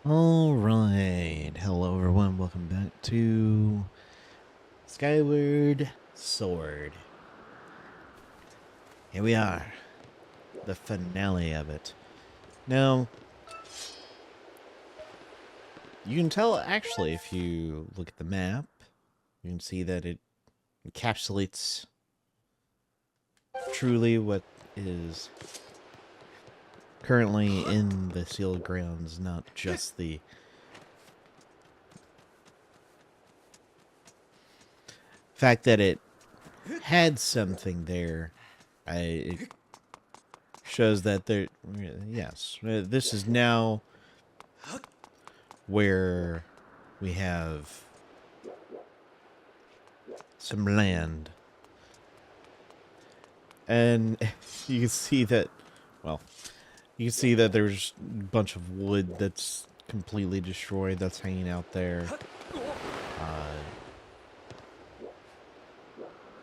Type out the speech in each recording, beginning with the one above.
Alright, hello everyone, welcome back to Skyward Sword. Here we are, the finale of it. Now, you can tell actually if you look at the map, you can see that it encapsulates truly what is currently in the sealed grounds, not just the fact that it had something there. It shows that there, yes, this is now where we have some land. And you can see that, well, you can see that there's a bunch of wood that's completely destroyed that's hanging out there.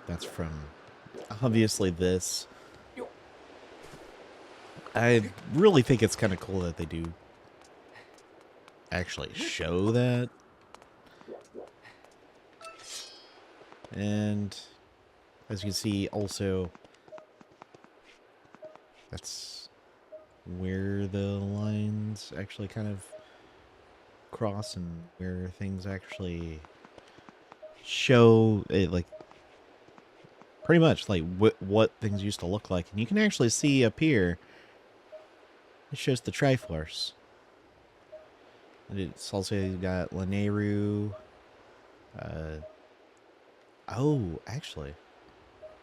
That's from, obviously, this. I really think it's kind of cool that they do actually show that. And as you can see, also, that's where the lines actually kind of cross and where things actually show it, like, pretty much like what things used to look like. And you can actually see up here, it shows the Triforce. And it's also got Lanayru. Oh, actually,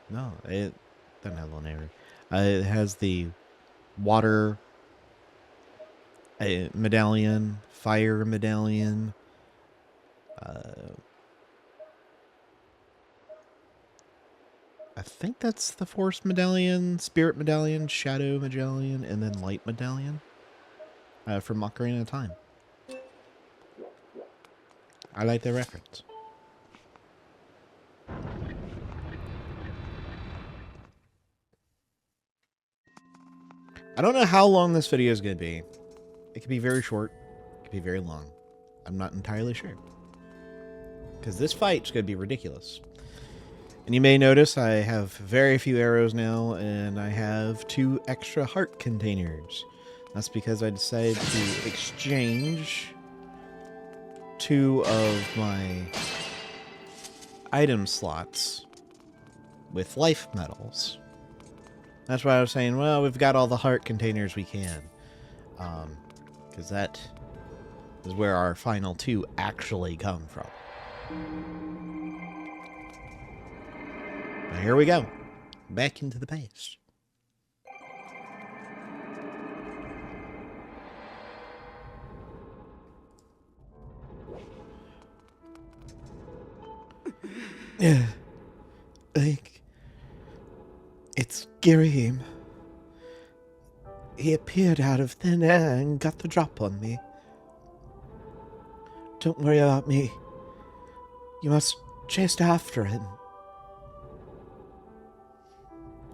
no, it doesn't have Lanayru. It has the water medallion, fire medallion. I think that's the Force medallion, Spirit medallion, Shadow medallion, and then Light medallion from Ocarina of Time. I like the reference. I don't know how long this video is going to be. It could be very short. It could be very long. I'm not entirely sure. Because this fight's going to be ridiculous. And you may notice I have very few arrows now, and I have 2 extra heart containers. That's because I decided to exchange 2 of my item slots with life medals. That's why I was saying, well, we've got all the heart containers we can. Because that is where our final 2 actually come from. Now here we go. Back into the past. Yeah. It's Girahim. He appeared out of thin air and got the drop on me. Don't worry about me. You must chase after him.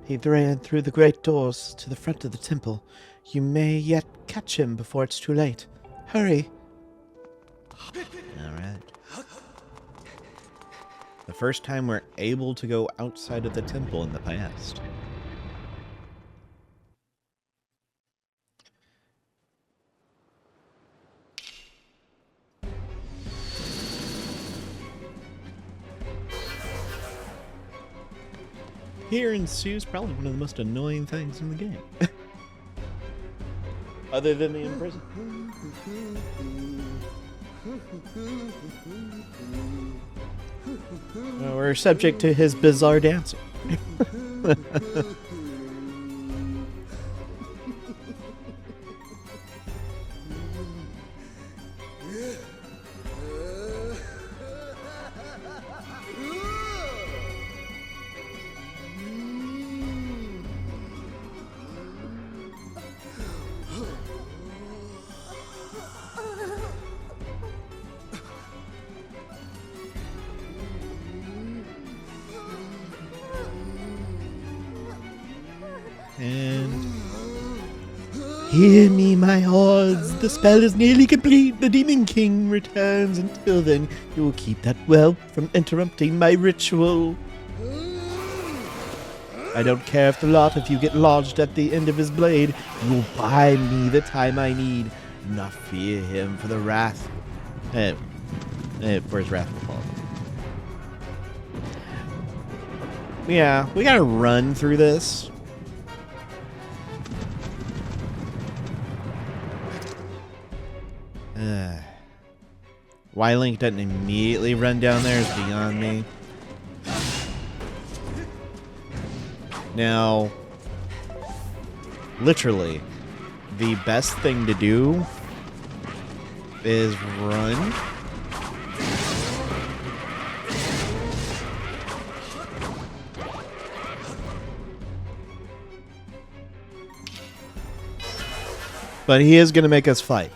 He ran through the great doors to the front of the temple. You may yet catch him before it's too late. Hurry. Alright. The first time we're able to go outside of the temple in the past. Here ensues probably one of the most annoying things in the game. Other than the imprisonment. Well, we're subject to his bizarre dancing. And Hear me, my hordes. The spell is nearly complete. The Demon King returns. Until then, you will keep that whelp from interrupting my ritual. I don't care if the lot of you get lodged at the end of his blade. You will buy me the time I need. Do not fear him for the wrath. For his wrath will fall. Yeah, we gotta run through this. Why Link doesn't immediately run down there is beyond me. Now, literally, the best thing to do is run. But he is going to make us fight.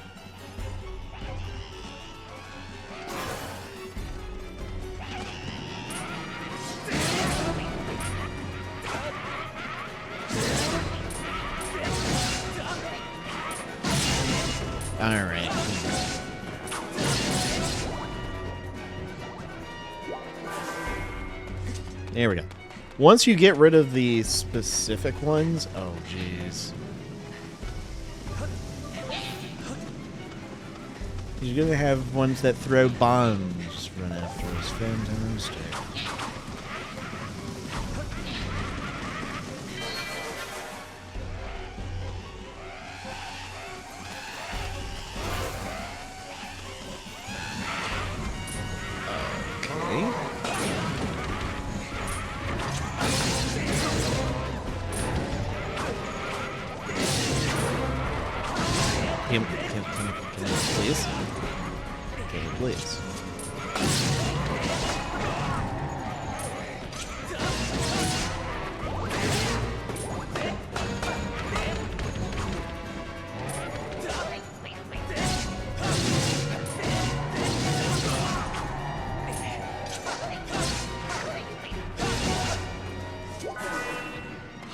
Alright. There we go. Once you get rid of the specific ones... Oh, jeez. He's going to have ones that throw bombs run after us. Fantastic. Please? Okay, please.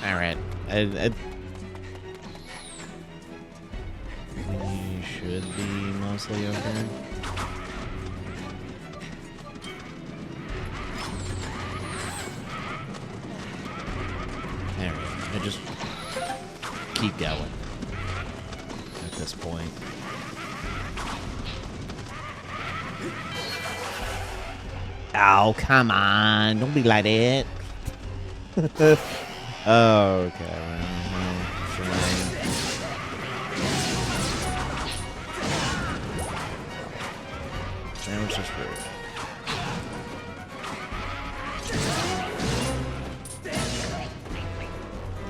Alright. We should be mostly okay. There we go. I just keep going at this point. Oh, come on. Don't be like that. Oh, okay. That was just rude.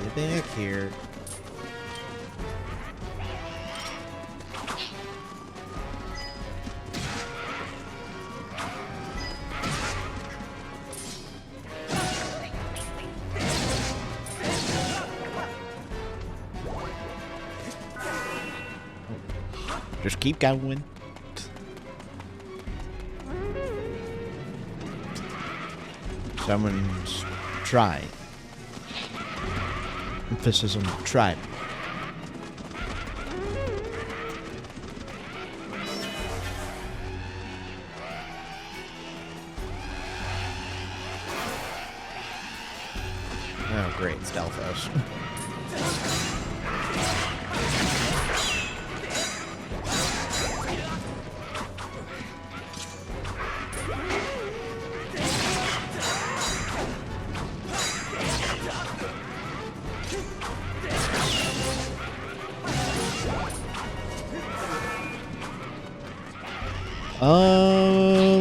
Get back here. Just keep going. Someone's try. Emphasis on try. Oh, great, Stealthos.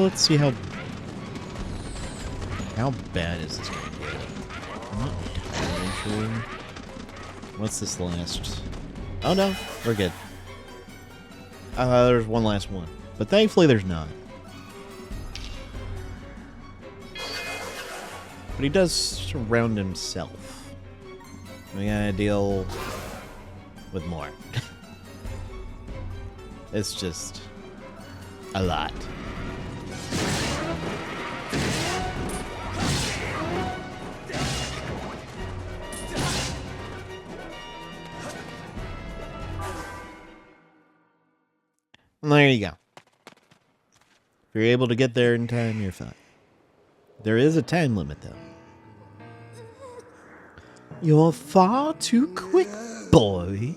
Let's see how bad is this gonna get? I'm not entirely sure. What's this last? Oh no, we're good. There's one last one, but thankfully there's not. But he does surround himself. We gotta deal with more. It's just a lot. There you go. If you're able to get there in time, you're fine. There is a time limit, though. You're far too quick, boy.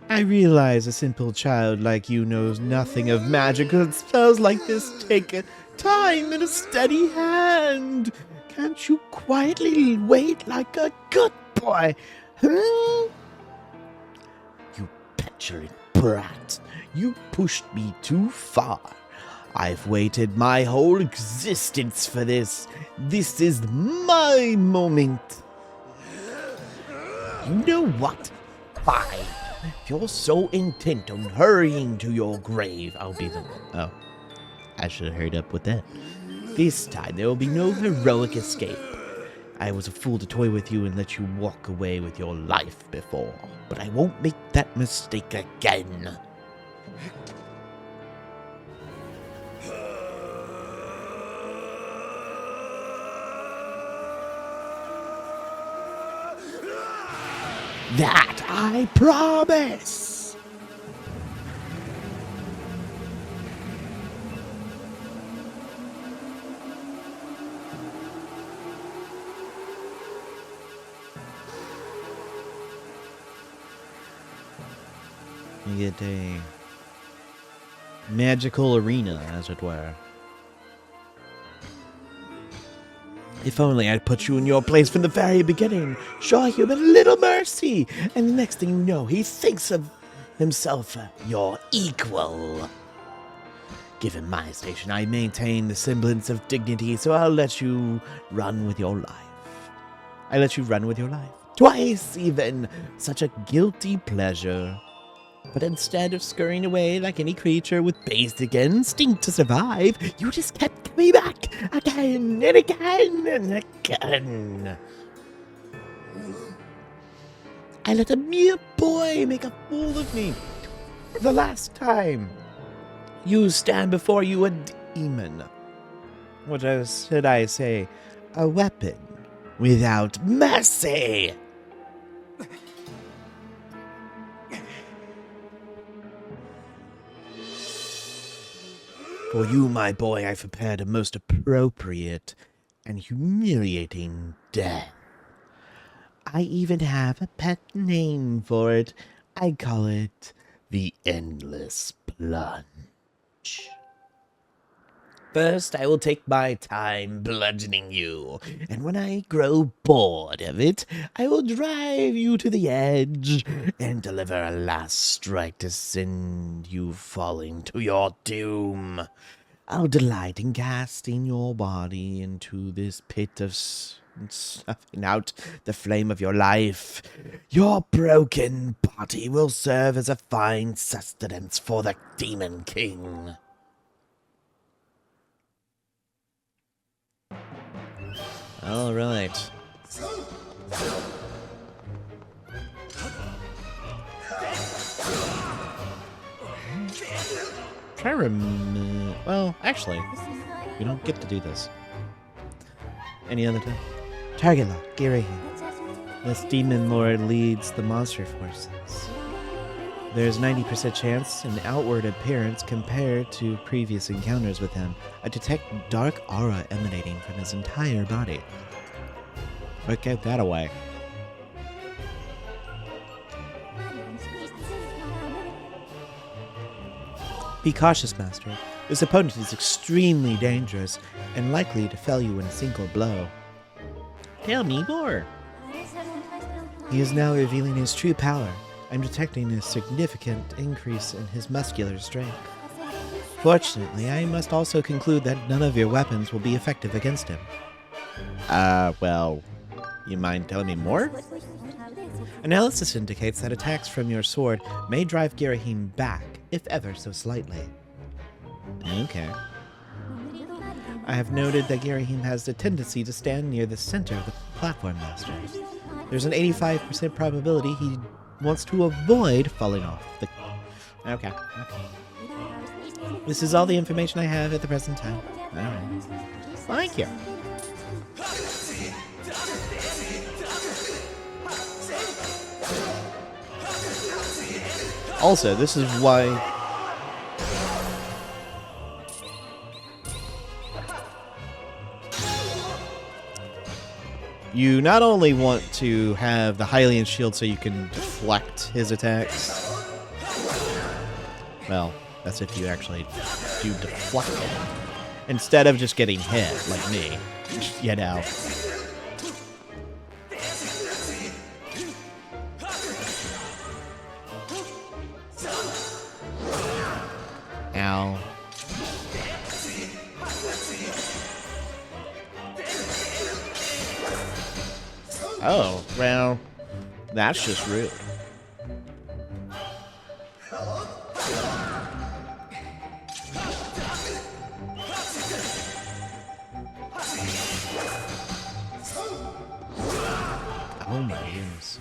I realize a simple child like you knows nothing of magic, but spells like this take time and a steady hand. Can't you quietly wait like a good boy? You petulant brat. You pushed me too far. I've waited my whole existence for this. This is my moment. You know what? Fine. If you're so intent on hurrying to your grave, I'll be the one. Oh. I should have hurried up with that. This time there will be no heroic escape. I was a fool to toy with you and let you walk away with your life before, but I won't make that mistake again. That I promise! You get a magical arena, as it were. If only I'd put you in your place from the very beginning, show him a little mercy, and the next thing you know, he thinks of himself your equal. Given my station, I maintain the semblance of dignity, so I'll let you run with your life. I let you run with your life. Twice, even. Such a guilty pleasure. But instead of scurrying away like any creature with basic instinct to survive, you just kept coming back again and again and again. I let a mere boy make a fool of me. The last time, you stand before you a demon. What should I say? A weapon without mercy. For you, my boy, I've prepared a most appropriate and humiliating death. I even have a pet name for it. I call it the Endless Plunge. First, I will take my time bludgeoning you, and when I grow bored of it, I will drive you to the edge and deliver a last strike to send you falling to your doom. I'll delight in casting your body into this pit of snuffing out the flame of your life. Your broken body will serve as a fine sustenance for the Demon King. All right. Well, actually, we don't get to do this. Any other time? Target lock, Girahi. This demon lord leads the monster forces. There's 90% chance in outward appearance compared to previous encounters with him. I detect dark aura emanating from his entire body. But get that away. Be cautious, Master. This opponent is extremely dangerous and likely to fell you in a single blow. Tell me more. He is now revealing his true power. I'm detecting a significant increase in his muscular strength. Fortunately, I must also conclude that none of your weapons will be effective against him. Well, you mind telling me more? Analysis indicates that attacks from your sword may drive Girahim back, if ever so slightly. Okay. I have noted that Girahim has a tendency to stand near the center of the platform, Master. There's an 85% probability he wants to avoid falling off the... Okay. This is all the information I have at the present time. Alright. Thank you. Also, this is why... You not only want to have the Hylian shield so you can deflect his attacks. Well, that's if you actually do deflect it. Instead of just getting hit, like me. You know. Ow. Oh, well, that's just rude. Oh my goodness.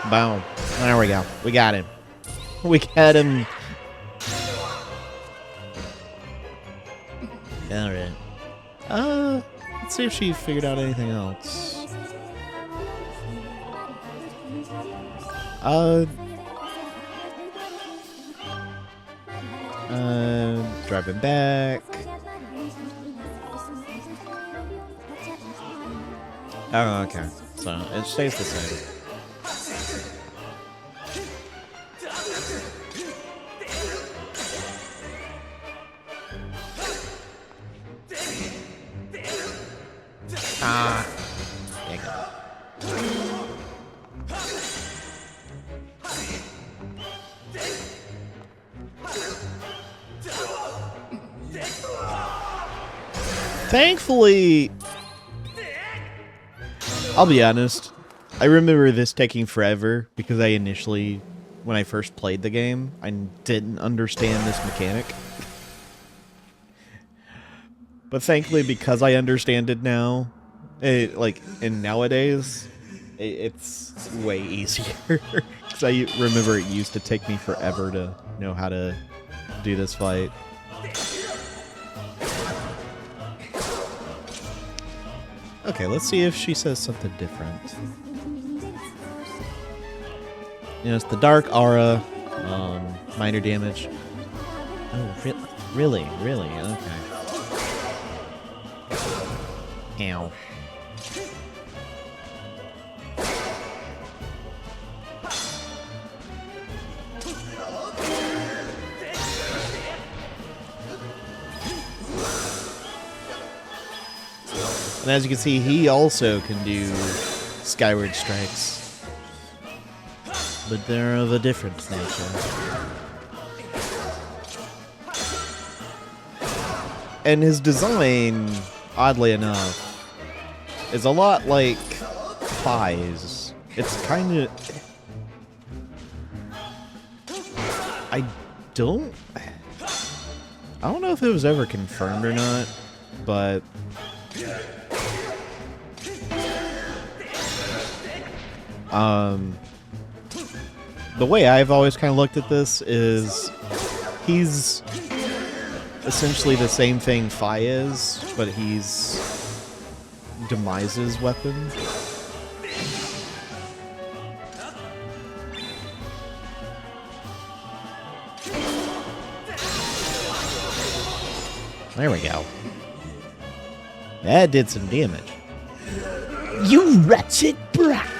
Boom. There we go. We got him. We got him. Alright. Let's see if she figured out anything else. Driving back. Oh, okay. So, it stays the same. Ah. There you go. Thankfully, I'll be honest, I remember this taking forever because I initially, when I first played the game, I didn't understand this mechanic. But thankfully, because I understand it now, and nowadays, it's way easier. Because I remember it used to take me forever to know how to do this fight. Okay, let's see if she says something different. You know, it's the dark aura, minor damage. Oh, really? Okay. Ow. And as you can see, he also can do Skyward Strikes. But they're of a different nature. And his design, oddly enough, is a lot like Fi's. It's kind of... I don't know if it was ever confirmed or not, but... the way I've always kind of looked at this is he's essentially the same thing Fi is, but he's Demise's weapon. There we go. That did some damage. You wretched brat!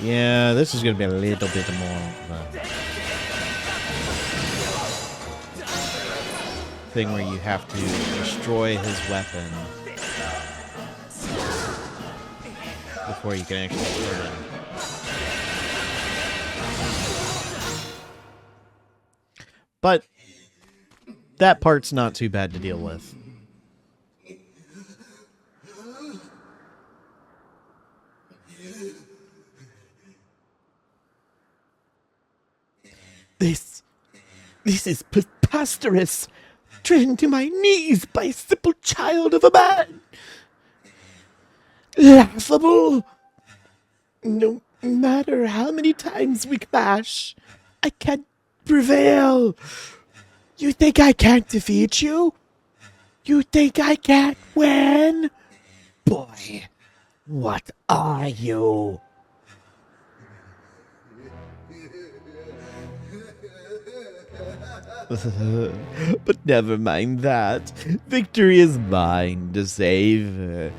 Yeah, this is going to be a little bit more of a thing where you have to destroy his weapon before you can actually kill him. But that part's not too bad to deal with. This is preposterous, driven to my knees by a simple child of a man. Laughable. No matter how many times we clash, I can't prevail. You think I can't defeat you? You think I can't win? Boy, what are you? But never mind that. Victory is mine to save.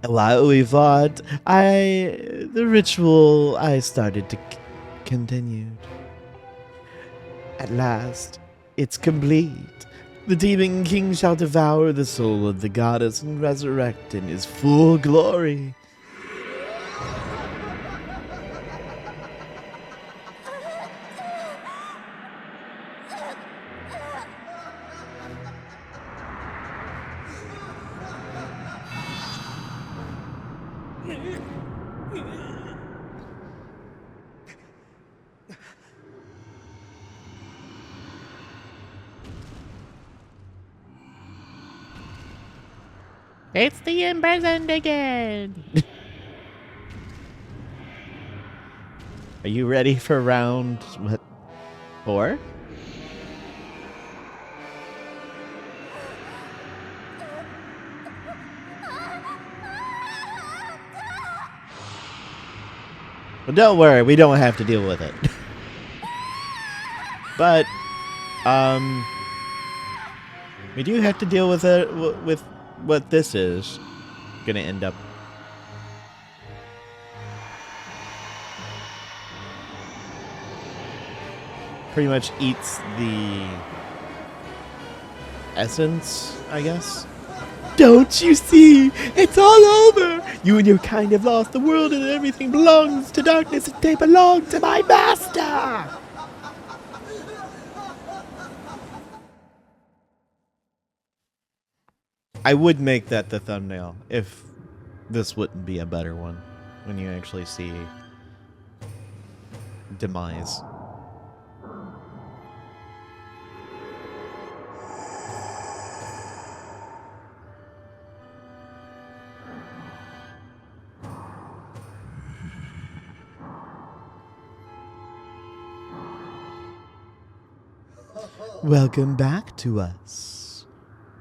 While we fought, the ritual I started to continued. At last, it's complete. The Demon King shall devour the soul of the goddess and resurrect in his full glory. It's the imprisoned again. Are you ready for round 4? Well, don't worry, we don't have to deal with it. But, we do have to deal with it, with what this is gonna end up. Pretty much eats the essence, I guess. Don't you see? It's all over! You and your kind have lost the world and everything belongs to darkness and they belong to my master! I would make that the thumbnail if this wouldn't be a better one when you actually see Demise. Welcome back to us,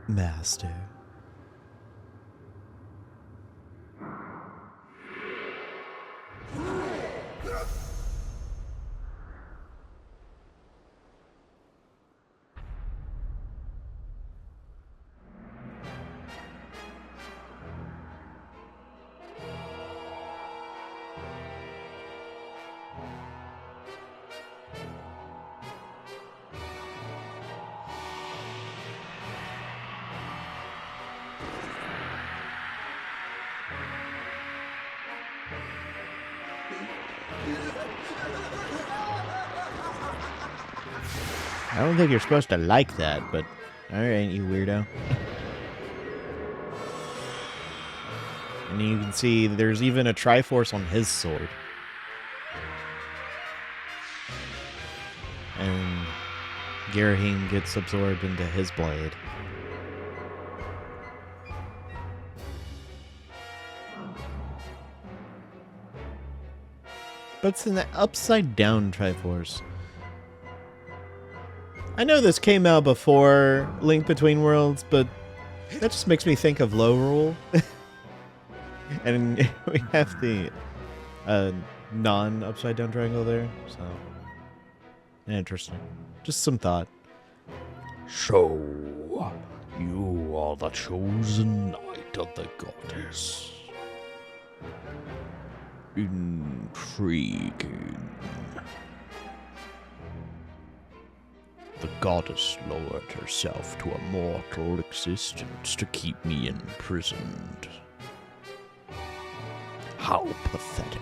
Master. I don't think you're supposed to like that, but alright, you weirdo. And you can see there's even a Triforce on his sword. And Girahim gets absorbed into his blade. But it's an upside down Triforce. I know this came out before Link Between Worlds, but that just makes me think of Low Rule. And we have the non-upside down triangle there, so interesting. Just some thought. So, you are the chosen knight of the goddess. Intriguing. The goddess lowered herself to a mortal existence to keep me imprisoned. How pathetic.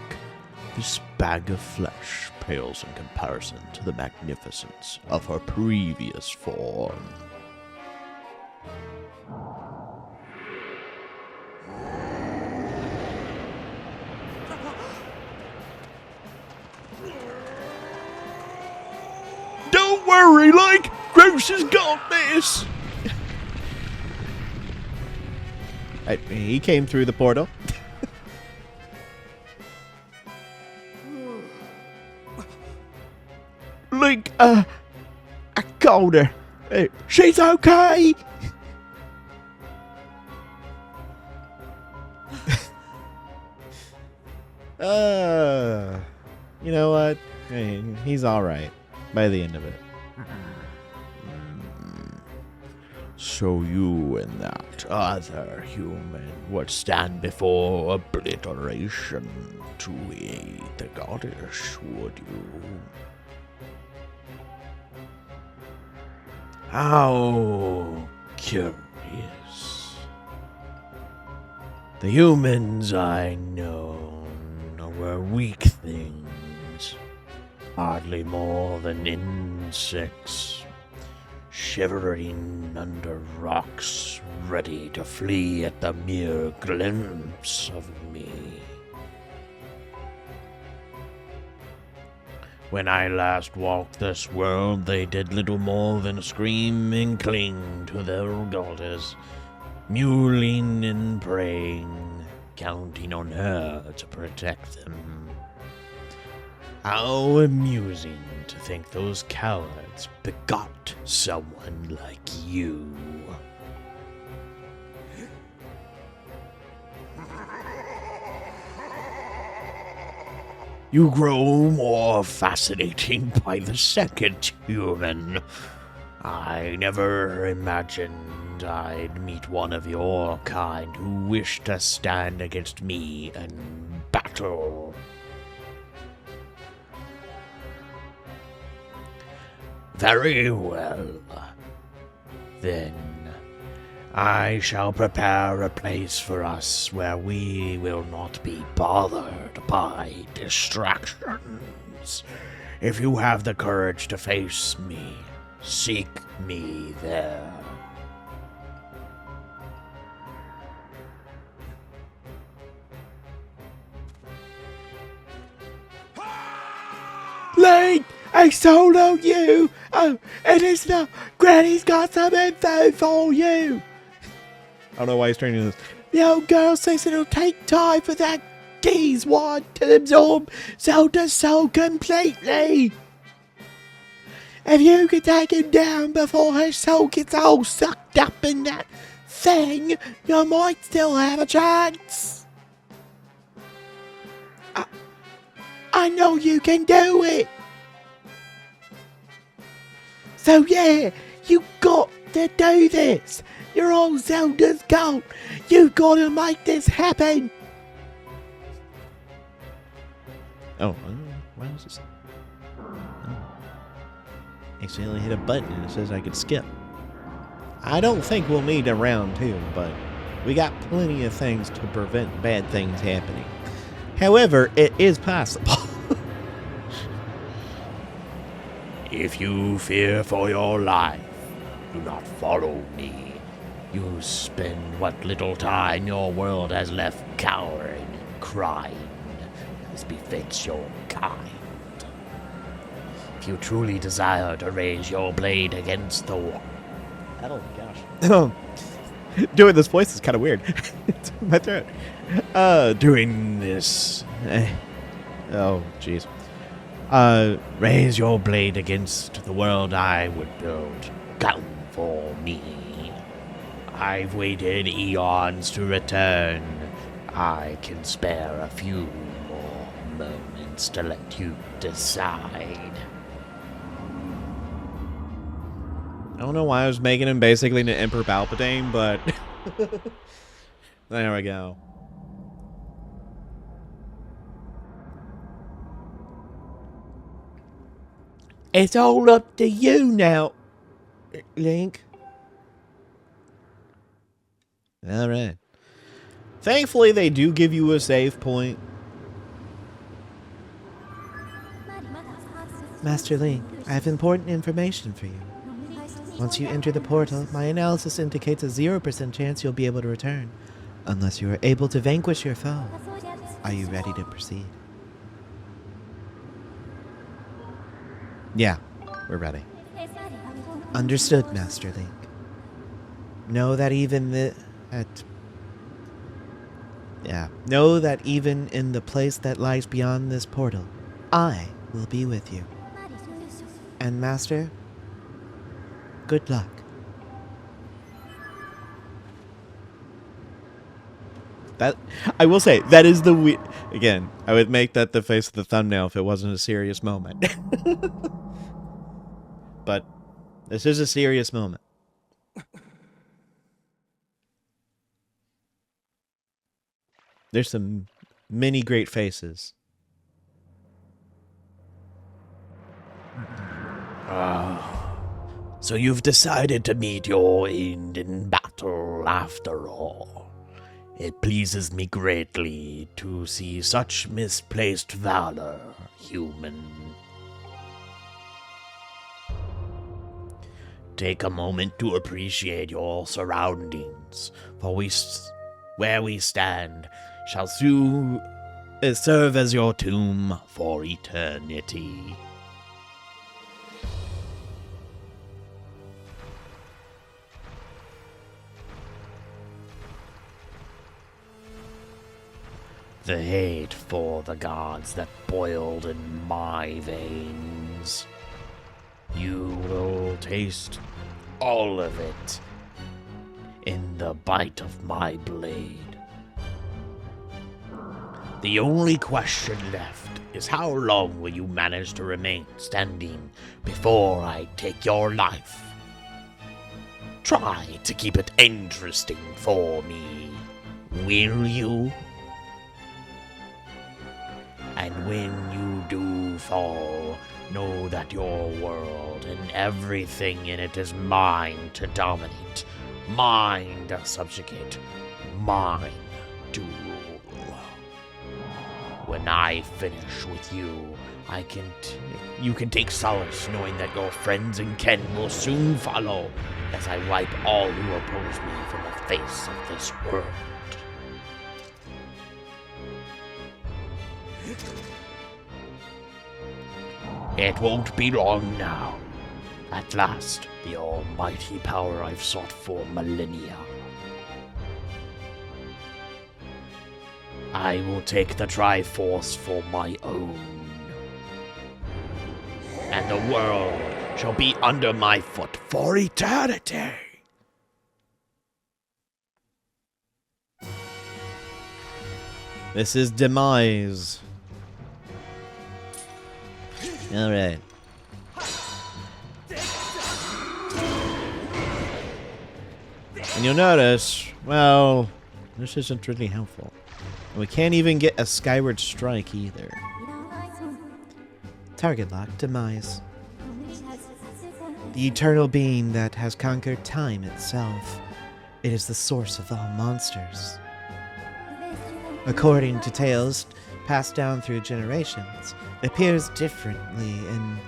This bag of flesh pales in comparison to the magnificence of her previous form. Don't worry, Link! Gross has got this! He came through the portal. Link, I called her. She's okay! You know what? I mean, he's alright by the end of it. So you and that other human would stand before obliteration to aid the goddess, would you? How curious. The humans I know were weak things, hardly more than insects, shivering under rocks, ready to flee at the mere glimpse of me. When I last walked this world, they did little more than scream and cling to their goddess, mewling and praying, counting on her to protect them. How amusing to think those cowards begot someone like you. You grow more fascinating by the second, human. I never imagined I'd meet one of your kind who wished to stand against me in battle. Very well. Then I shall prepare a place for us where we will not be bothered by distractions. If you have the courage to face me, seek me there. Link, I solo you! Oh, and it's not. Granny's got some info for you! I don't know why he's turning this. The old girl says it'll take time for that D's wand to absorb Zelda's soul completely. If you could take him down before her soul gets all sucked up in that thing, you might still have a chance. I know you can do it. So yeah, you got to do this. Your old Zelda's gone. You gotta make this happen. Oh, why is this? Oh. Accidentally hit a button and it says I could skip. I don't think we'll need a round two, but we got plenty of things to prevent bad things happening. However, it is possible. If you fear for your life, do not follow me. You spend what little time your world has left cowering and crying, as befits your kind. If you truly desire to raise your blade against the wall. Oh gosh. Doing this voice is kind of weird. It's in my throat. Doing this. Oh, jeez. Raise your blade against the world I would build. Come for me. I've waited eons to return. I can spare a few more moments to let you decide. I don't know why I was making him basically an Emperor Palpatine, but there we go. It's all up to you now, Link. All right. Thankfully, they do give you a save point. Master Link, I have important information for you. Once you enter the portal, my analysis indicates a 0% chance you'll be able to return, unless you are able to vanquish your foe. Are you ready to proceed? Yeah, we're ready. Understood, Master Link. Know that even know that even in the place that lies beyond this portal, I will be with you. And Master, good luck. That, I will say, that is the again, I would make that the face of the thumbnail if it wasn't a serious moment. But this is a serious moment. There's some many great faces. So you've decided to meet your end in battle after all. It pleases me greatly to see such misplaced valor, human. Take a moment to appreciate your surroundings, for where we stand shall soon serve as your tomb for eternity. The hate for the gods that boiled in my veins. You will taste all of it in the bite of my blade. The only question left is how long will you manage to remain standing before I take your life? Try to keep it interesting for me, will you? And when you do fall, know that your world and everything in it is mine to dominate, mine to subjugate, mine to rule. When I finish with you, you can take solace knowing that your friends and kin will soon follow as I wipe all who oppose me from the face of this world. It won't be long now. At last, the almighty power I've sought for millennia. I will take the Triforce for my own. And the world shall be under my foot for eternity. This is Demise. All right. And you'll notice, well, this isn't really helpful. And we can't even get a Skyward Strike either. Target lock, Demise. The eternal being that has conquered time itself. It is the source of all monsters. According to tales passed down through generations, it appears differently in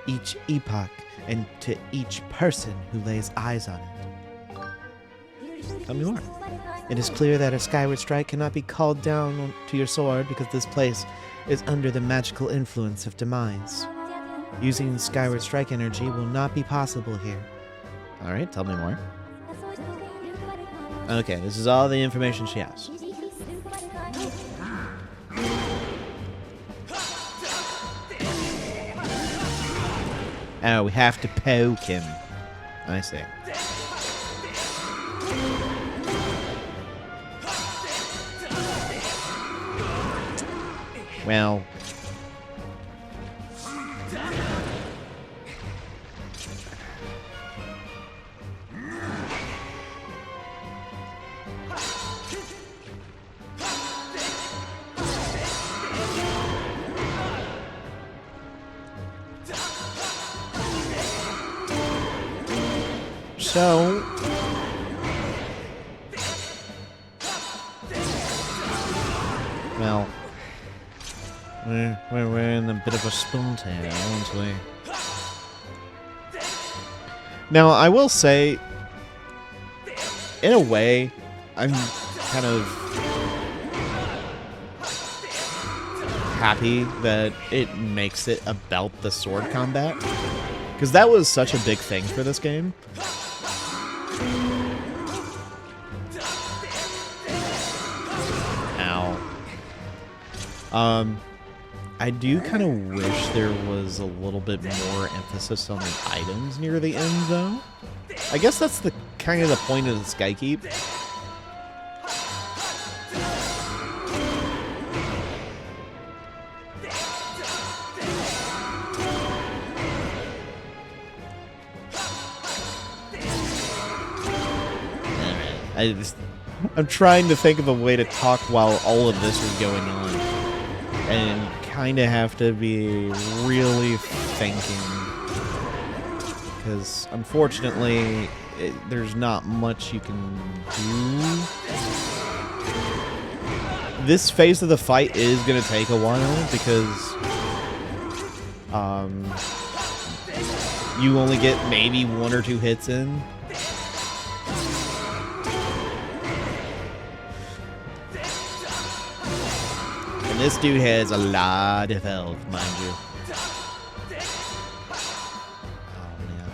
each epoch and to each person who lays eyes on it. Tell me more. It is clear that a Skyward Strike cannot be called down to your sword because this place is under the magical influence of Demise. Using Skyward Strike energy will not be possible here. All right, tell me more. Okay, this is all the information she has. Oh, we have to poke him. I see. Well. So, well, we're in a bit of a spot here, aren't we? Now, I will say, in a way, I'm kind of happy that it makes it about the sword combat. Because that was such a big thing for this game. Ow. I do kind of wish there was a little bit more emphasis on the items near the end, though. I guess that's the kind of the point of the Skykeep. I'm trying to think of a way to talk while all of this is going on. And kind of have to be really thinking. Because, unfortunately, there's not much you can do. This phase of the fight is going to take a while, because you only get maybe 1 or 2 hits in. And this dude has a lot of health, mind you. Oh, man.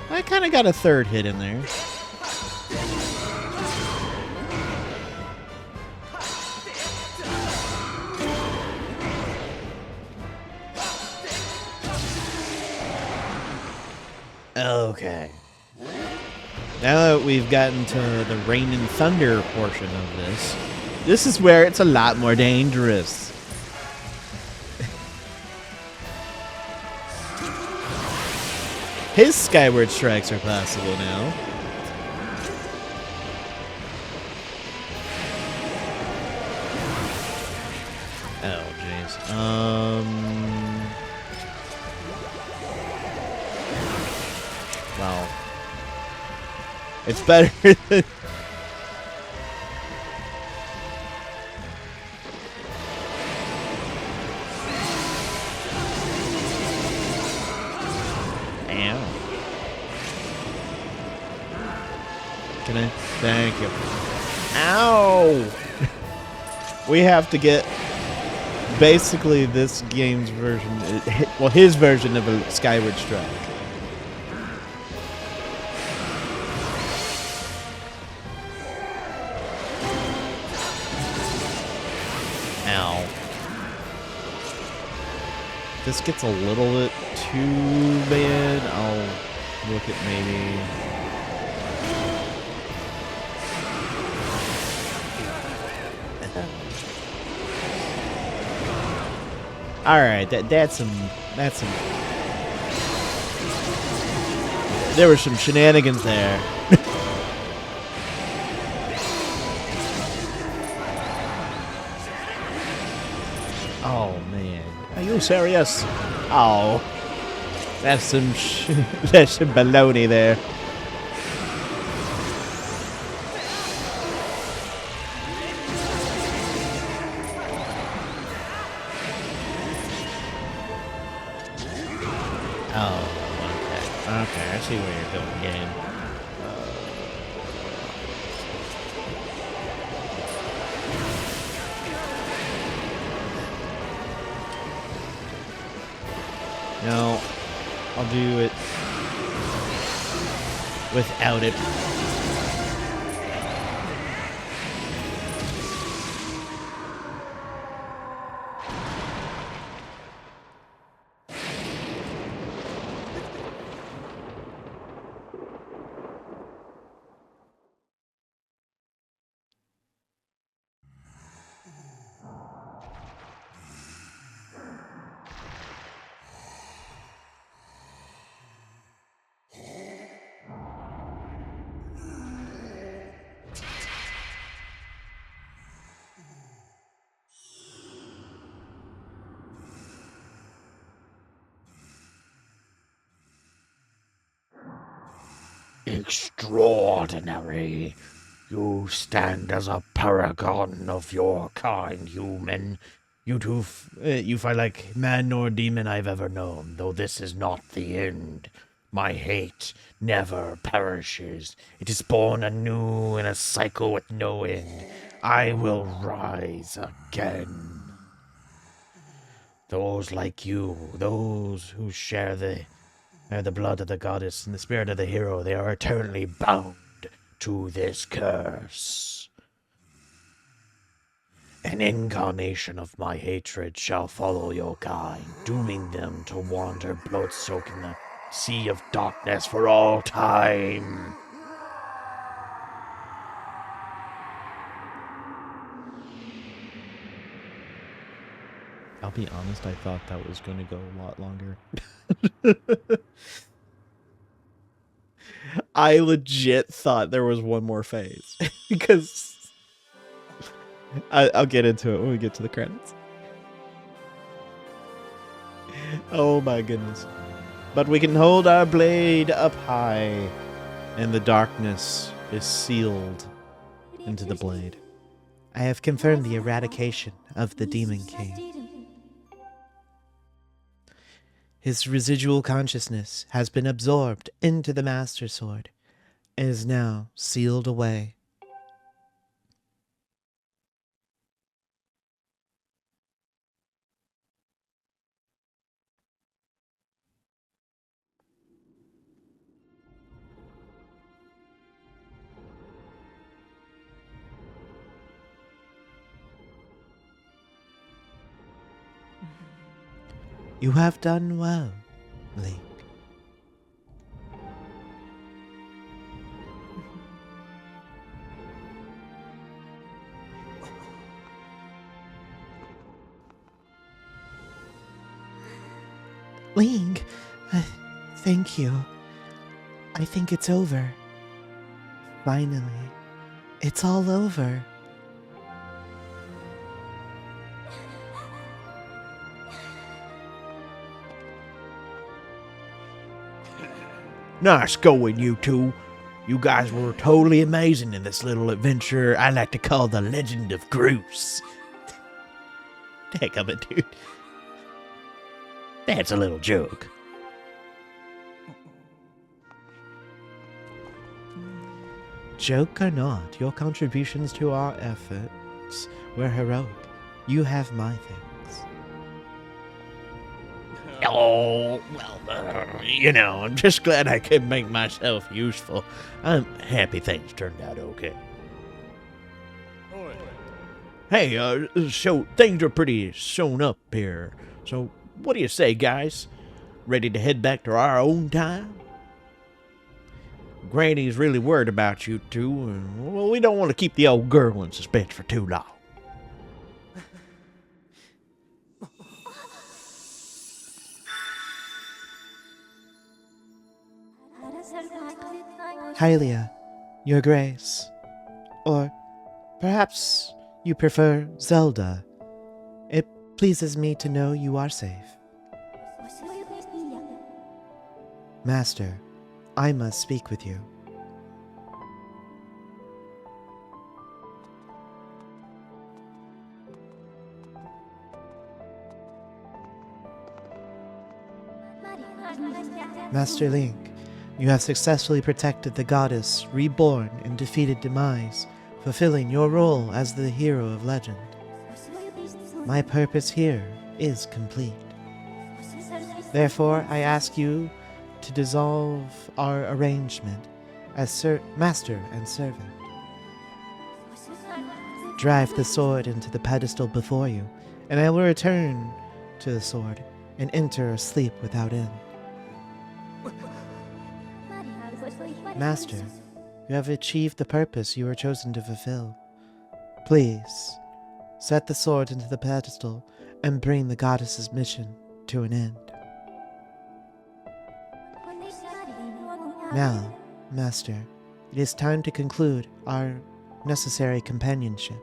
I kind of got a 3rd hit in there. Okay. Now that we've gotten to the rain and thunder portion of this is where it's a lot more dangerous. His Skyward Strikes are possible now. Oh, jeez. Well, it's better than... Ow. Can I? Thank you. Ow! We have to get basically this game's version, well, his version of a Skyward Strike. Ow. This gets a little bit too bad. I'll look at maybe... Alright, that's some... There were some shenanigans there. Oh, man. Are you serious? Oh. That's some that's some baloney there. Oh, okay. Okay, I see where you're going, game. No, I'll do it without it. Extraordinary. You stand as a paragon of your kind, human. You fight like man or demon I've ever known, though this is not the end. My hate never perishes. It is born anew in a cycle with no end. I will rise again. Those like you, those who share the blood of the goddess and the spirit of the hero, they are eternally bound to this curse. An incarnation of my hatred shall follow your kind, dooming them to wander blood-soaked in the sea of darkness for all time. I'll be honest, I thought that was going to go a lot longer. I legit thought there was one more phase. Because I'll get into it when we get to the credits. Oh my goodness. But we can hold our blade up high, and the darkness is sealed into the blade. I have confirmed the eradication of the Demon King. His residual consciousness has been absorbed into the Master Sword and is now sealed away. You have done well, Link. Link, thank you. I think it's over. Finally, it's all over. Nice going, you two. You guys were totally amazing in this little adventure I like to call the Legend of Groose. Heck of it, dude. That's a little joke. Joke or not, your contributions to our efforts were heroic. You have my thanks. Oh, well, I'm just glad I could make myself useful. I'm happy things turned out okay. Hey, so things are pretty sewn up here. So what do you say, guys? Ready to head back to our own time? Granny's really worried about you two, and well, we don't want to keep the old girl in suspense for too long. Hylia, Your Grace. Or perhaps you prefer Zelda. It pleases me to know you are safe. Master, I must speak with you. Master Link, you have successfully protected the goddess, reborn, and defeated Demise, fulfilling your role as the hero of legend. My purpose here is complete. Therefore, I ask you to dissolve our arrangement as master and servant. Drive the sword into the pedestal before you, and I will return to the sword and enter a sleep without end. Master, you have achieved the purpose you were chosen to fulfill. Please, set the sword into the pedestal and bring the goddess's mission to an end. Now, Master, it is time to conclude our necessary companionship.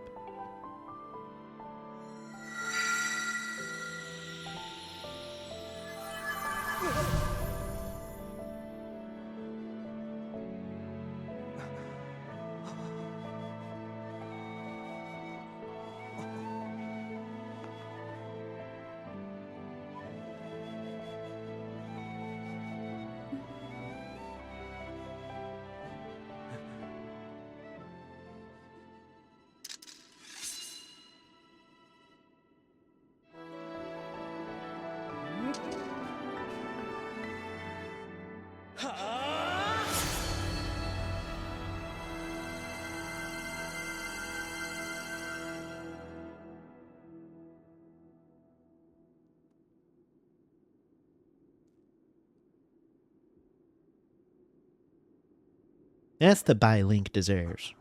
That's the bye Link deserves.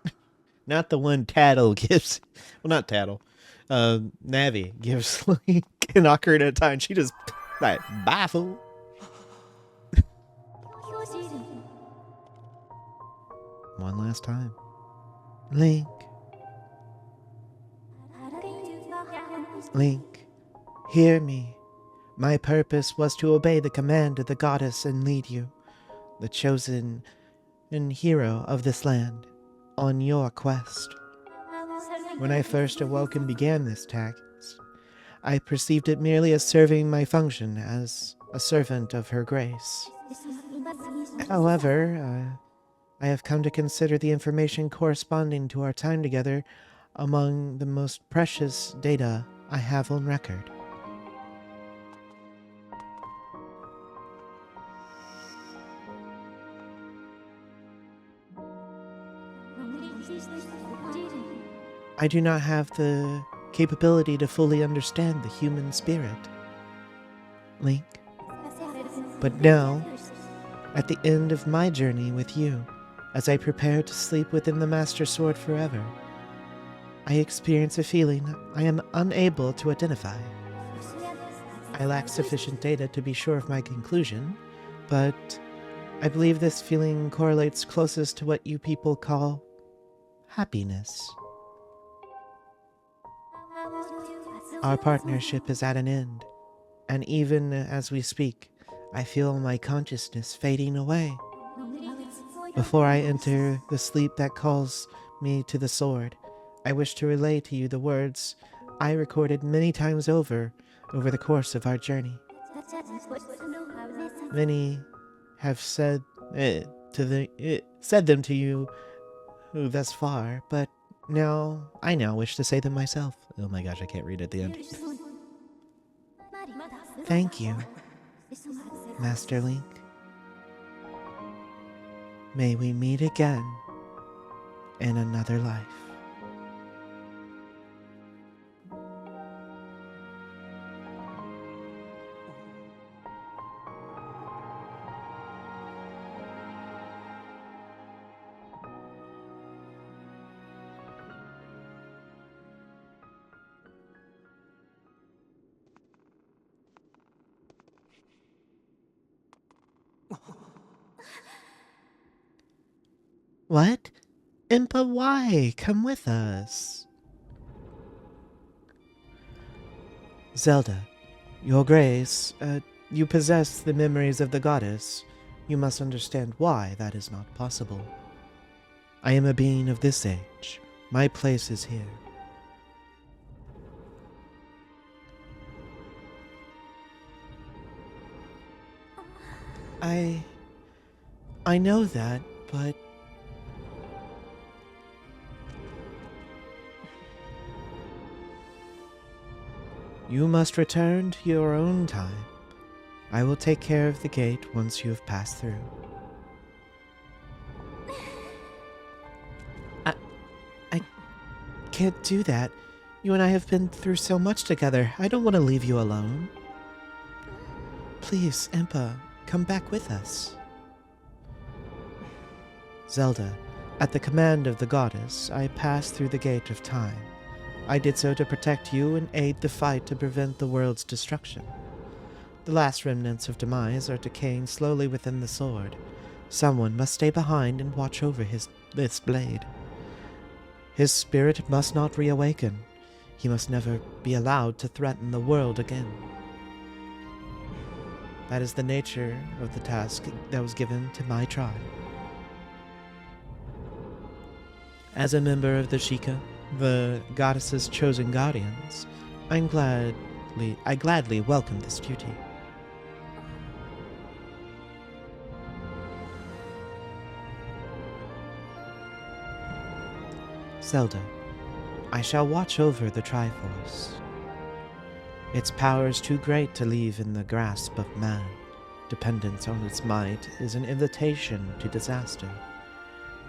Not the one Tattle gives. Well, not Tattle. Navi gives Link an Ocarina of Time. She just, like, bye, fool. One last time. Link. Link, hear me. My purpose was to obey the command of the goddess and lead you, the chosen and hero of this land, on your quest. When I first awoke and began this task, I perceived it merely as serving my function as a servant of her grace. However, I have come to consider the information corresponding to our time together among the most precious data I have on record. I do not have the capability to fully understand the human spirit, Link. But now, at the end of my journey with you, as I prepare to sleep within the Master Sword forever, I experience a feeling I am unable to identify. I lack sufficient data to be sure of my conclusion, but I believe this feeling correlates closest to what you people call happiness. Our partnership is at an end, and even as we speak, I feel my consciousness fading away. Before I enter the sleep that calls me to the sword, I wish to relay to you the words I recorded many times over the course of our journey. Many have said them to you thus far, but I now wish to say them myself. Oh my gosh, I can't read at the end. Thank you, Master Link. May we meet again in another life. What? Impa, why? Come with us. Zelda, Your Grace, you possess the memories of the goddess. You must understand why that is not possible. I am a being of this age. My place is here. I know that, but you must return to your own time. I will take care of the gate once you have passed through. I can't do that. You and I have been through so much together. I don't want to leave you alone. Please, Impa, come back with us. Zelda, at the command of the goddess, I passed through the gate of time. I did so to protect you and aid the fight to prevent the world's destruction. The last remnants of Demise are decaying slowly within the sword. Someone must stay behind and watch over this blade. His spirit must not reawaken. He must never be allowed to threaten the world again. That is the nature of the task that was given to my tribe. As a member of the Sheikah, the goddess's chosen guardians, I gladly welcome this duty. Zelda, I shall watch over the Triforce. Its power is too great to leave in the grasp of man. Dependence on its might is an invitation to disaster.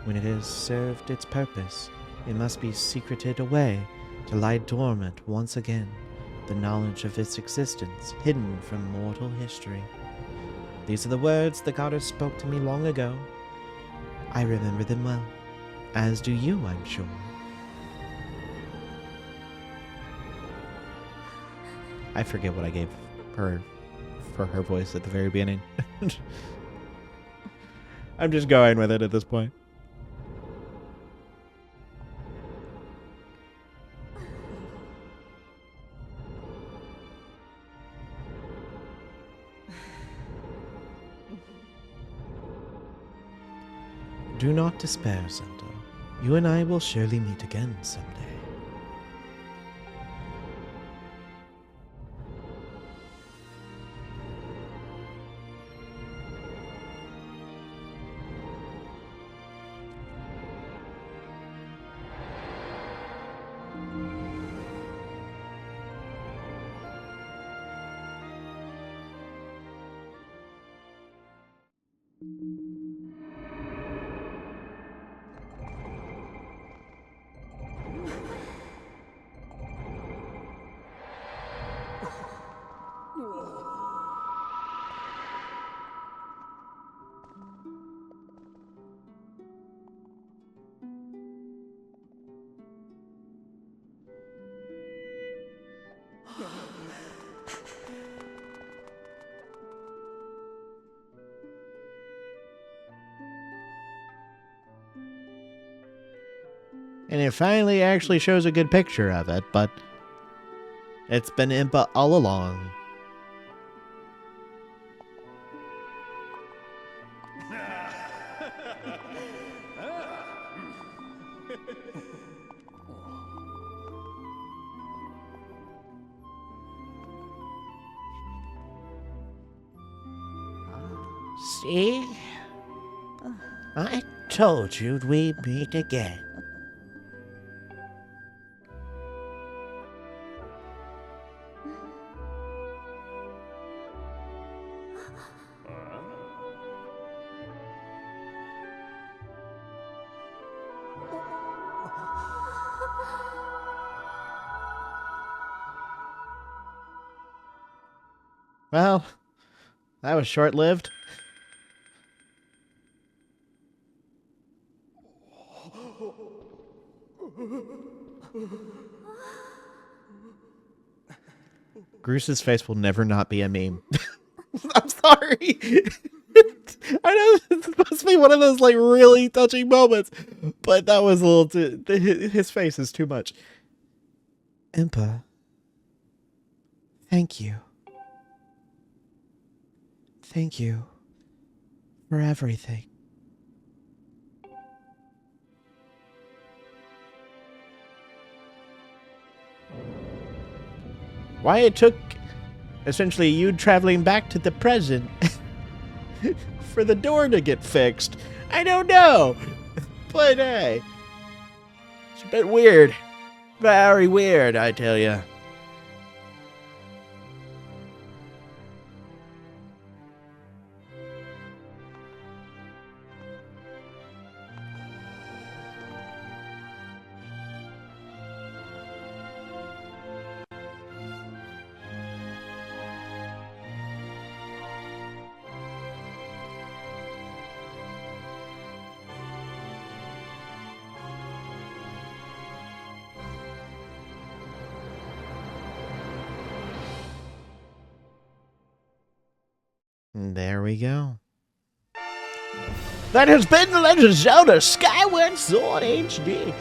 When it has served its purpose, it must be secreted away to lie dormant once again, the knowledge of its existence hidden from mortal history. These are the words the goddess spoke to me long ago. I remember them well, as do you, I'm sure. I forget what I gave her for her voice at the very beginning. I'm just going with it at this point. Do not despair, Zelda. You and I will surely meet again someday. And it finally actually shows a good picture of it, but it's been Impa all along. See? I told you we'd meet again. Well, that was short-lived. Groose's face will never not be a meme. I'm sorry. I know it's supposed to be one of those like really touching moments, but that was a little too. His face is too much. Impa, thank you. Thank you for everything. Why it took essentially you traveling back to the present for the door to get fixed, I don't know. But hey, it's a bit weird. Very weird, I tell you. There we go. That has been the Legend of Zelda Skyward Sword HD.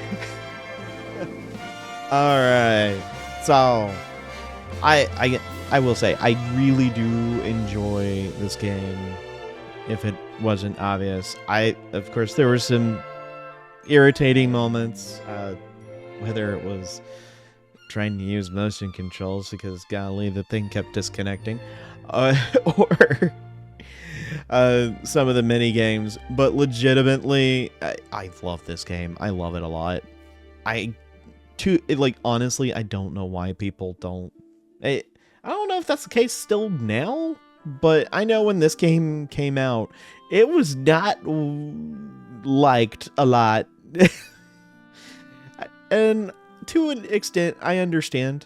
All right, so I will say I really do enjoy this game. If it wasn't obvious, of course there were some irritating moments, whether it was trying to use motion controls because golly the thing kept disconnecting, or some of the mini games, but legitimately I love this game. I love it a lot. Honestly, I don't know why people don't. I don't know if that's the case still now, but I know when this game came out, it was not liked a lot. And to an extent, I understand.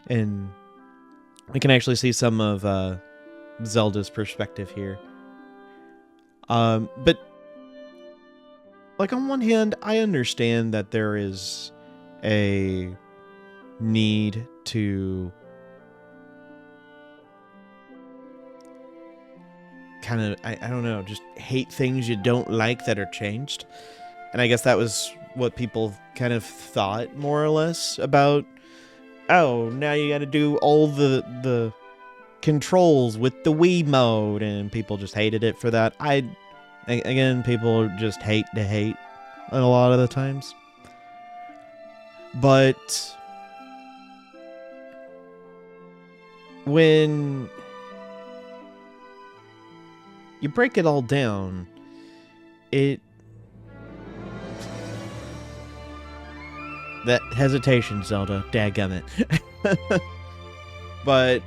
And we can actually see some of Zelda's perspective here. But like on one hand, I understand that there is a need to kind of, I don't know, just hate things you don't like that are changed. And I guess that was what people kind of thought, more or less, about, oh, now you gotta do all the controls with the Wii mode, and people just hated it for that. Again, people just hate to hate a lot of the times. But when you break it all down, that hesitation, Zelda, dadgummit. But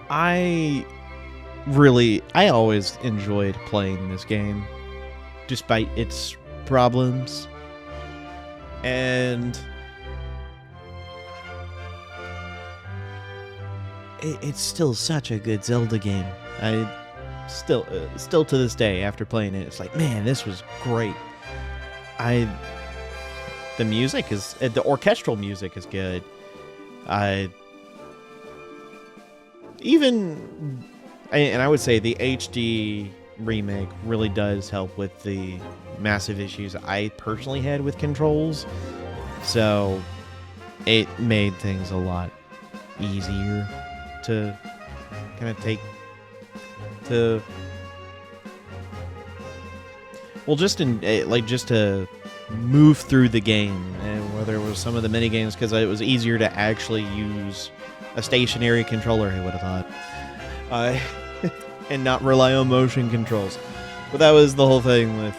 I always enjoyed playing this game, despite its problems. And it's still such a good Zelda game. I still to this day, after playing it, it's like, man, this was great. The music is, the orchestral music is good. And I would say the HD remake really does help with the massive issues I personally had with controls. So it made things a lot easier to kind of take to, well, just to move through the game, and whether it was some of the mini games, because it was easier to actually use a stationary controller, who would have thought, and not rely on motion controls. But that was the whole thing with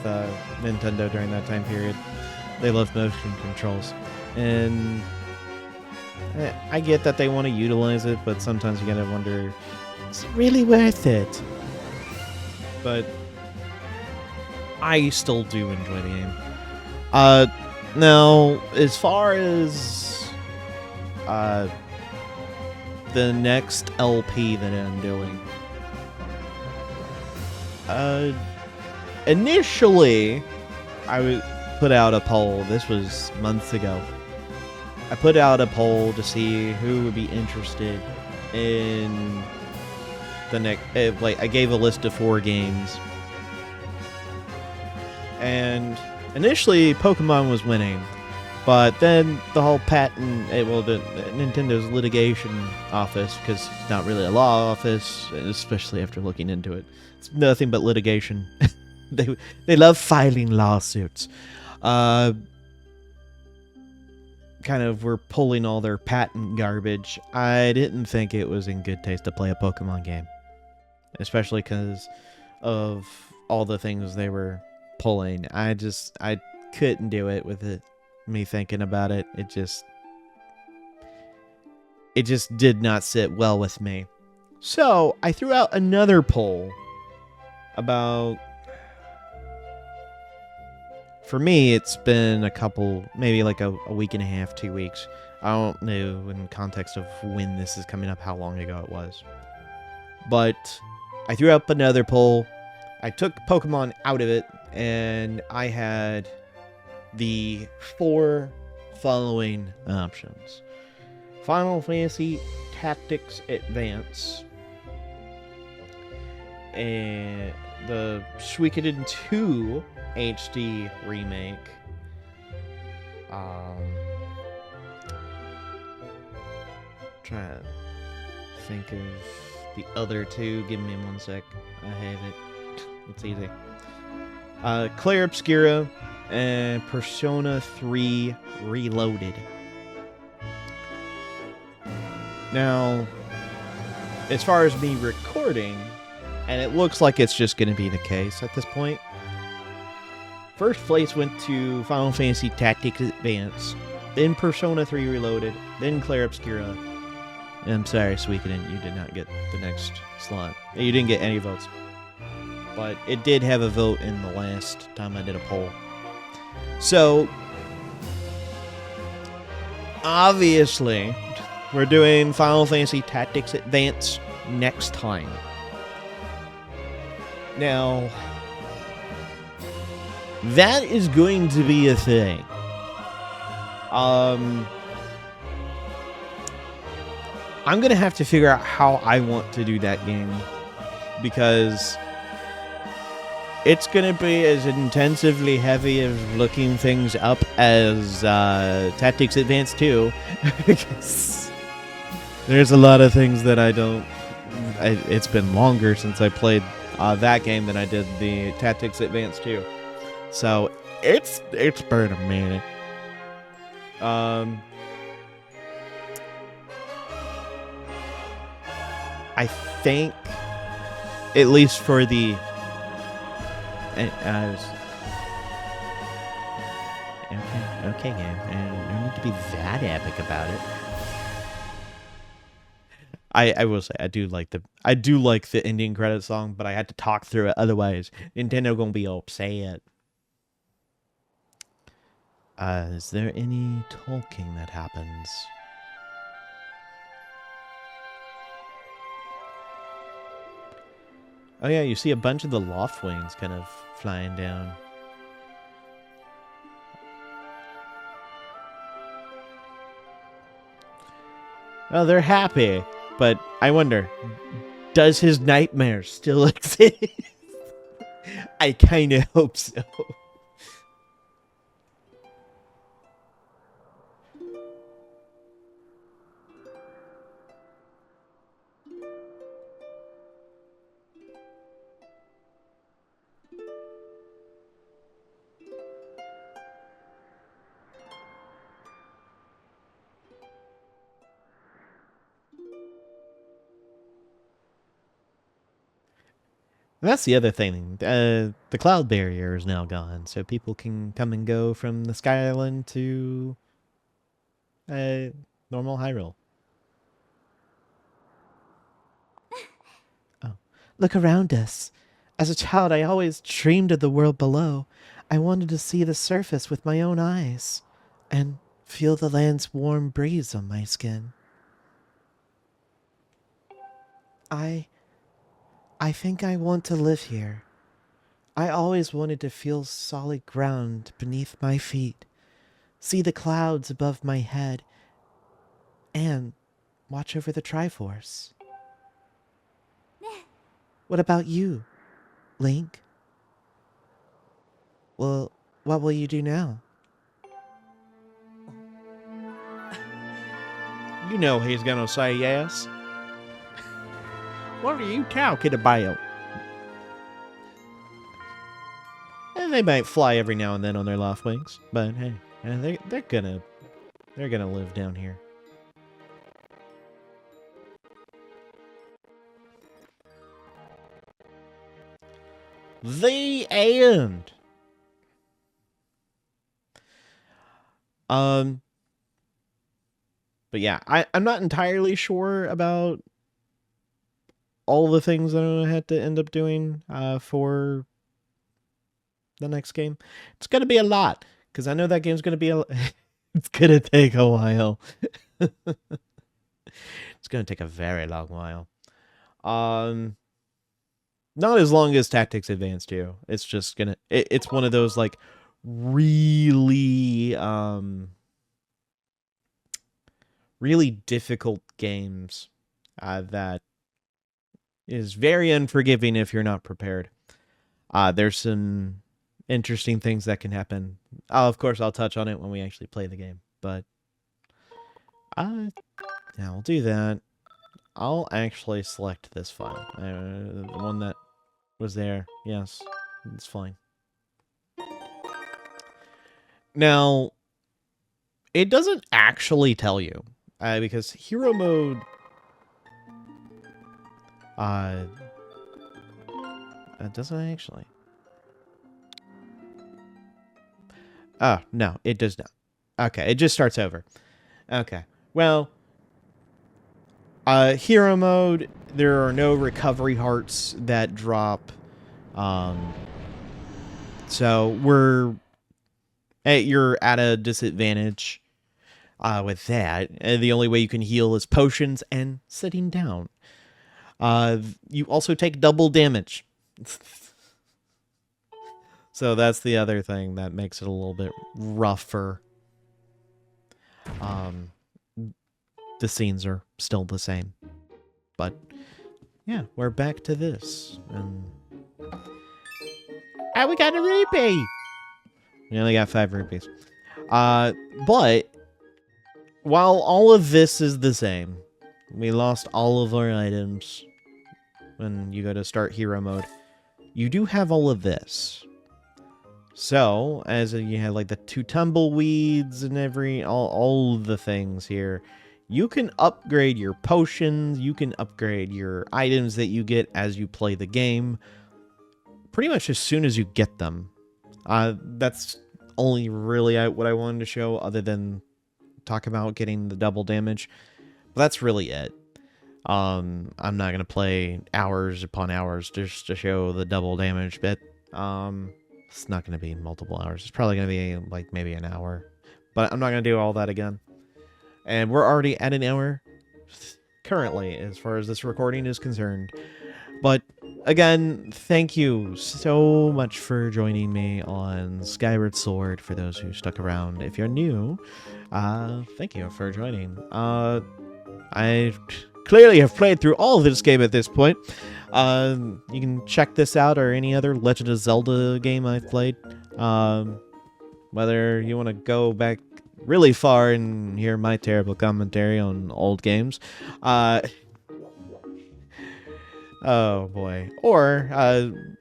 Nintendo during that time period. They loved motion controls, and I get that they want to utilize it, but sometimes you gotta wonder, is it really worth it? But I still do enjoy the game. Now, as far as the next LP that I'm doing, initially I would put out a poll. This was months ago. I put out a poll to see who would be interested in the next. I gave a list of 4 games, and initially Pokemon was winning, but then the whole patent, the Nintendo's litigation office, because it's not really a law office, especially after looking into it, it's nothing but litigation. They love filing lawsuits. Kind of were pulling all their patent garbage. I didn't think it was in good taste to play a Pokemon game, especially because of all the things they were pulling. I couldn't do it with it. Me thinking about it, it just did not sit well with me. So I threw out another poll about, for me, it's been a couple, maybe like a week and a half, 2 weeks. I don't know in context of when this is coming up, how long ago it was. But I threw up another poll. I took Pokemon out of it, and I had the 4 following options: Final Fantasy Tactics Advance, and the Suikoden 2 HD remake, trying to think of the other 2. Give me 1 sec. I have it. It's easy. Clair Obscura and Persona 3 Reloaded. Now, as far as me recording, and it looks like it's just going to be the case at this point, first place went to Final Fantasy Tactics Advance, then Persona 3 Reloaded, then Clair Obscura. And I'm sorry, Suikoden, you did not get the next slot. You didn't get any votes. But it did have a vote in the last time I did a poll. So, obviously, we're doing Final Fantasy Tactics Advance next time. Now, that is going to be a thing. I'm going to have to figure out how I want to do that game, because it's going to be as intensively heavy of looking things up as Tactics Advance 2. Because there's a lot of things that I don't... it's been longer since I played that game than I did the Tactics Advance 2. So it's been a minute. I think, at least for the... Okay, game. No need to be that epic about it. I will say I do like the ending credit song, but I had to talk through it, otherwise Nintendo gonna be upset. Is there any talking that happens? Oh yeah, you see a bunch of the loft wings kind of flying down. Oh, they're happy, but I wonder, does his nightmare still exist? I kind of hope so. That's the other thing. The cloud barrier is now gone, so people can come and go from the Sky Island to normal Hyrule. Oh, look around us. As a child, I always dreamed of the world below. I wanted to see the surface with my own eyes and feel the land's warm breeze on my skin. I think I want to live here. I always wanted to feel solid ground beneath my feet, see the clouds above my head, and watch over the Triforce. What about you, Link? Well, what will you do now? You know he's gonna say yes. What are you talking about? And they might fly every now and then on their loft wings, but hey, they're gonna live down here. The end. But yeah, I'm not entirely sure about all the things that I'm gonna have to end up doing for the next game. It's gonna be a lot, because I know that game's gonna be it's gonna take a while. It's gonna take a very long while. Not as long as Tactics Advance 2. It's just gonna it's one of those like really really difficult games that is very unforgiving if you're not prepared. There's some interesting things that can happen. Of course, I'll touch on it when we actually play the game. But yeah, we'll do that. I'll actually select this file. The one that was there. Yes, it's fine. Now, it doesn't actually tell you. Because hero mode... it doesn't actually. Oh, no, it does not. Okay, it just starts over. Okay, well, hero mode, there are no recovery hearts that drop. So you're at a disadvantage with that. The only way you can heal is potions and sitting down. You also take double damage. So that's the other thing that makes it a little bit rougher. The scenes are still the same. But, yeah, we're back to this. And we got a rupee! We only got 5 rupees. But, while all of this is the same, we lost all of our items when you go to start hero mode. You do have all of this. So, as you have like the 2 tumbleweeds and all of the things here, you can upgrade your potions, you can upgrade your items that you get as you play the game, pretty much as soon as you get them. That's only really what I wanted to show, other than talk about getting the double damage. But that's really it. I'm not going to play hours upon hours just to show the double damage bit. It's not going to be multiple hours. It's probably going to be like maybe an hour. But I'm not going to do all that again. And we're already at an hour currently, as far as this recording is concerned. But again, thank you so much for joining me on Skyward Sword. For those who stuck around, if you're new, thank you for joining. I clearly have played through all of this game at this point. You can check this out or any other Legend of Zelda game I've played. Whether you want to go back really far and hear my terrible commentary on old games. Oh boy. Or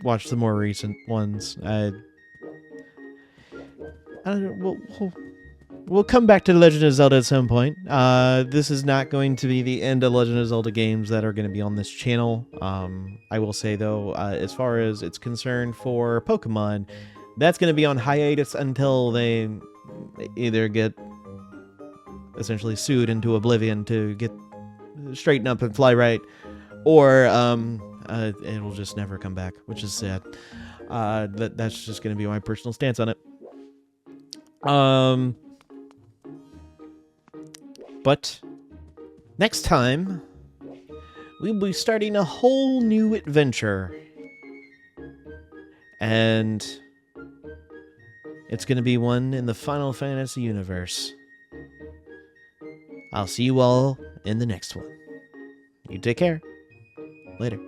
watch the more recent ones. I don't know, we'll come back to Legend of Zelda at some point. This is not going to be the end of Legend of Zelda games that are going to be on this channel. I will say, though, as far as it's concerned for Pokemon, that's going to be on hiatus until they either get essentially sued into oblivion to get straighten up and fly right, or it'll just never come back, which is sad. That's just going to be my personal stance on it. But next time, we'll be starting a whole new adventure. And it's going to be one in the Final Fantasy universe. I'll see you all in the next one. You take care. Later.